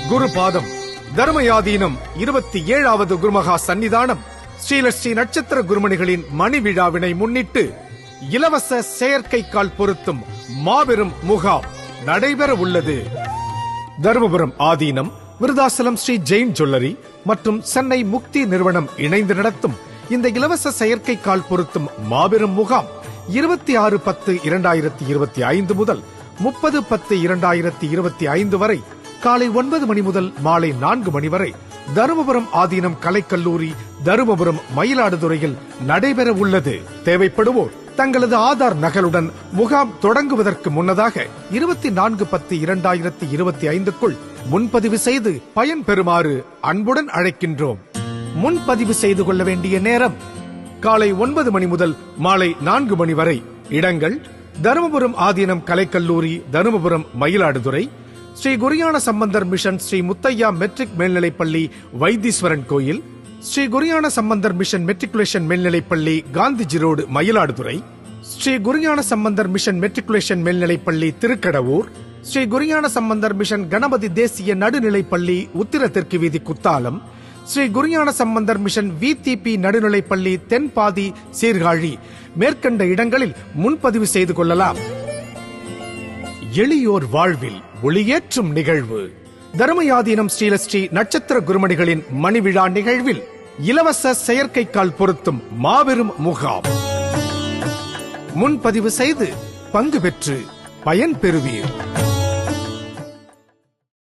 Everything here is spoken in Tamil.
குருபாதம் தர்மயாதீனம் 27வது குருமகா சன்னிதானம் ஸ்ரீலஸ்ரீ நட்சத்திர குருமணிகளின் மணி விழாவினை முன்னிட்டு இலவச செயற்கைக்கால் பொருத்தும் மாபெரும் முகாம் நடைபெற உள்ளது. தருமபுரம் ஆதீனம், விருதாசலம் ஸ்ரீ ஜெயின் ஜுவல்லரி மற்றும் சென்னை முக்தி நிறுவனம் இணைந்து நடத்தும் இந்த இலவச செயற்கைக்கால் பொருத்தும் மாபெரும் முகாம் 26/10/2025 முதல் 30/10/2025 வரை காலை 9 மணி முதல் மாலை 4 மணி வரை தருமபுரம் ஆதீனம் கலைக்கல்லூரி, தருமபுரம், மயிலாடுதுறையில் நடைபெற உள்ளது. தேவைப்படுவோர் தங்களது ஆதார் நகலுடன் முகாம் தொடங்குவதற்கு முன்னதாக 24/10/2025க்குள் முன்பதிவு செய்து பயன்பெறுமாறு அன்புடன் அழைக்கின்றோம். முன்பதிவு செய்து கொள்ள வேண்டிய நேரம் காலை 9 மணி முதல் மாலை 4 மணி வரை. இடங்கள் தருமபுரம் ஆதீனம் கலைக்கல்லூரி, தருமபுரம், மயிலாடுதுறை. ஸ்ரீ குருஞான சம்பந்தர் மிஷன் ஸ்ரீ முத்தையா மெட்ரிக் மேல்நிலைப்பள்ளி, வைத்தீஸ்வரன் கோயில். ஸ்ரீ குருஞான சம்பந்தர் மிஷன் மெட்ரிகுலேஷன் மேல்நிலைப்பள்ளி, Gandhiji road, Mayiladuthurai. Sri Gurugnana Sambandar mission matriculation மேல்நிலைப்பள்ளி, திருக்கடவூர். ஸ்ரீ குருஞான சம்பந்தர் மிஷன் கணபதி தேசிய நடுநிலைப்பள்ளி, உத்திர தெற்கு வீதி, குத்தாலம். ஸ்ரீ குருஞான சம்பந்தர் மிஷன் VTP நடுநிலைப்பள்ளி, தென்பாதி, சீர்காழி. மேற்கண்ட இடங்களில் முன்பதிவு செய்து கொள்ளலாம். எளியோர் வாழ்வில் ஒளியேற்றும் நிகழ்வு தர்மயாதீனம் ஸ்ரீலஸ்ரீ நட்சத்திர குருமணிகளின் மணிவிழா நிகழ்வில் இலவச செயற்கைக்கால் பொருத்தும் மாபெரும் முகாம். முன்பதிவு செய்து பங்கு பெற்று பயன்பெறுவீர்.